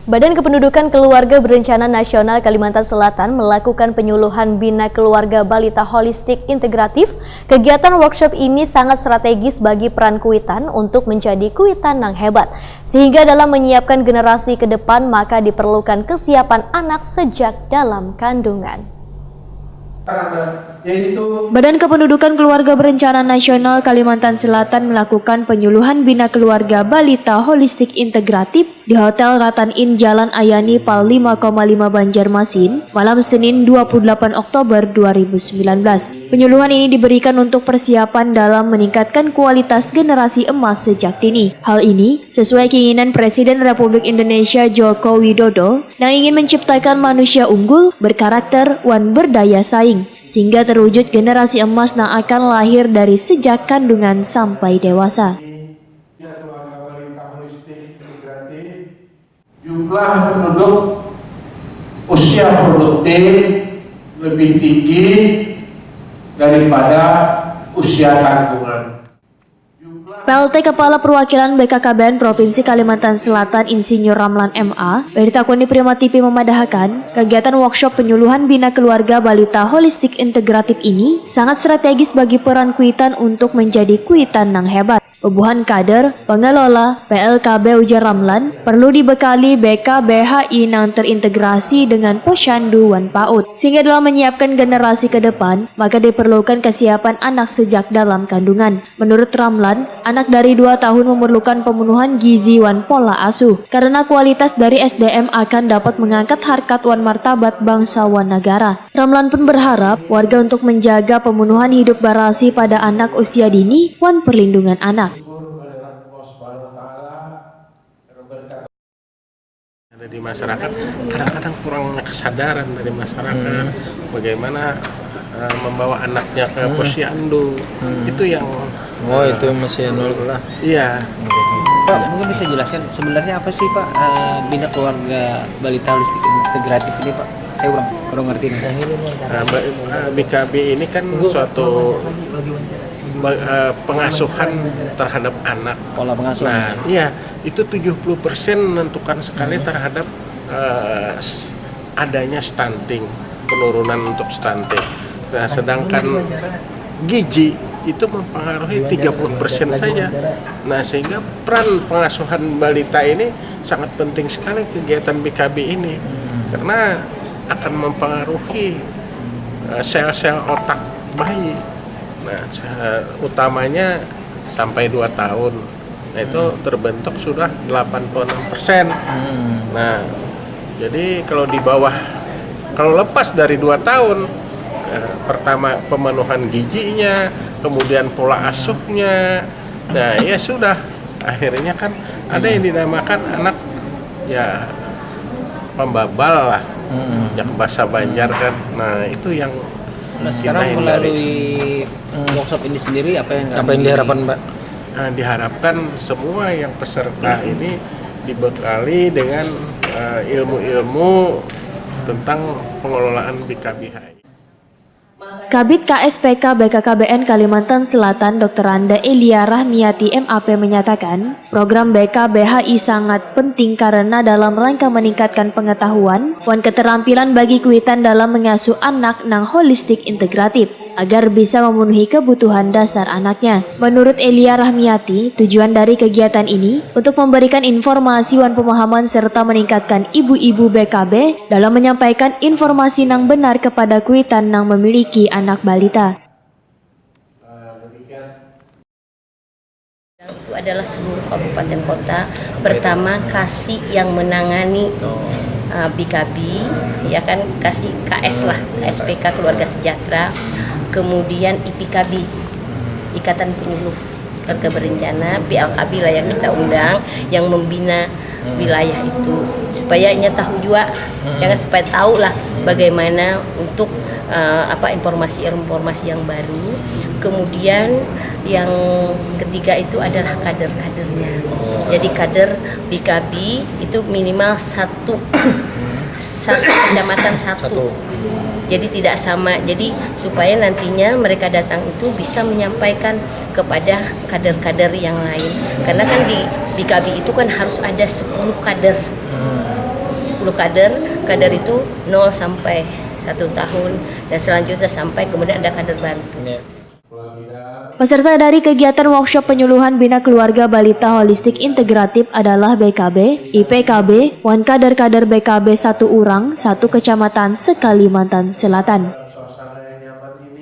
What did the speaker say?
Badan Kependudukan Keluarga Berencana Nasional Kalimantan Selatan melakukan penyuluhan Bina Keluarga Balita Holistik Integratif. Kegiatan workshop ini sangat strategis bagi peran Kuitan untuk menjadi Kuitan yang hebat. Sehingga dalam menyiapkan generasi ke depan maka diperlukan kesiapan anak sejak dalam kandungan. Badan Kependudukan Keluarga Berencana Nasional Kalimantan Selatan melakukan penyuluhan Bina Keluarga Balita Holistik Integratif di Hotel Ratan Inn Jalan Ayani Pal 5,5 Banjarmasin malam Senin 28 Oktober 2019. Penyuluhan ini diberikan untuk persiapan dalam meningkatkan kualitas generasi emas sejak dini. Hal ini sesuai keinginan Presiden Republik Indonesia Joko Widodo yang ingin menciptakan manusia unggul, berkarakter, dan berdaya saing, sehingga terwujud generasi emas yang akan lahir dari sejak kandungan sampai dewasa. Jumlah penduduk usia produktif lebih tinggi daripada usia kandungan. PLT Kepala Perwakilan BKKBN Provinsi Kalimantan Selatan Insinyur Ramlan MA, Beritakuni Prima TV memadahkan, kegiatan workshop penyuluhan Bina Keluarga Balita Holistik Integratif ini sangat strategis bagi peran Kuitan untuk menjadi Kuitan yang hebat. Pebuhan kader, pengelola, PLKB ujar Ramlan perlu dibekali BKBHI yang terintegrasi dengan posyandu wan PAUD. Sehingga dalam menyiapkan generasi ke depan, maka diperlukan kesiapan anak sejak dalam kandungan. Menurut Ramlan, anak dari 2 tahun memerlukan pemenuhan gizi wan pola asuh. Karena kualitas dari SDM akan dapat mengangkat harkat wan martabat bangsa wan negara. Ramlan pun berharap warga untuk menjaga pemenuhan hidup barasi pada anak usia dini wan perlindungan anak. Ada di masyarakat, kadang-kadang kurangnya kesadaran dari masyarakat bagaimana membawa anaknya ke posyandu. Itu yang itu masih nol lah. Iya. Pak, mungkin bisa jelaskan sebenarnya apa sih Pak Bina Keluarga Balita Holistik Integratif ini Pak? Saya kurang ngerti nih. BKB ini kan suatu pengasuhan terhadap anak. Pola pengasuhan. Nah, iya, itu 70% menentukan sekali terhadap adanya stunting, penurunan untuk stunting. Nah, sedangkan gizi itu mempengaruhi 30% saja. Nah, sehingga peran pengasuhan balita ini sangat penting sekali kegiatan BKB ini. Karena akan mempengaruhi sel-sel otak bayi. Nah, utamanya sampai 2 tahun. Nah, itu terbentuk sudah 86%. Nah, jadi kalau lepas dari 2 tahun, pertama pemenuhan gizinya, kemudian pola asuhnya, nah ya sudah, akhirnya kan ada yang dinamakan anak ya pembabal lah, yang bahasa Banjar kan. Nah, itu yang sekarang melalui workshop ini sendiri apa yang diharapkan Mbak? Nah, diharapkan semua yang peserta ini dibekali dengan ilmu-ilmu tentang pengelolaan BKBHI. Kabid KSPK BKKBN Kalimantan Selatan Dr. Anda Elia Rahmiati MAP menyatakan, program BKBHI sangat penting karena dalam rangka meningkatkan pengetahuan dan keterampilan bagi Kuitan dalam mengasuh anak nang holistik integratif agar bisa memenuhi kebutuhan dasar anaknya. Menurut Elia Rahmiati, tujuan dari kegiatan ini untuk memberikan informasi dan pemahaman serta meningkatkan ibu-ibu BKB dalam menyampaikan informasi yang benar kepada Kuitan yang memiliki anak balita. Itu adalah seluruh kabupaten kota. Pertama, kasih yang menangani BKB, ya kan, kasih KS lah, KSPK Keluarga Sejahtera. Kemudian IPKB, Ikatan Penyuluh Keluarga Berencana, PLKB lah yang kita undang, yang membina wilayah itu supaya tahu juga, jangan supaya tahu lah bagaimana untuk informasi yang baru. Kemudian yang ketiga itu adalah kader-kadernya. Jadi kader BKB itu minimal satu kecamatan satu. Jadi tidak sama. Jadi supaya nantinya mereka datang itu bisa menyampaikan kepada kader-kader yang lain. Karena kan di BKB itu kan harus ada 10 kader. 10 kader, kader itu 0 sampai 1 tahun, dan selanjutnya sampai kemudian ada kader bantu. Peserta dari kegiatan workshop penyuluhan bina keluarga balita holistik integratif adalah BKB, IPKB, wan kader-kader BKB 1 Urang, 1 Kecamatan se-Kalimantan Selatan.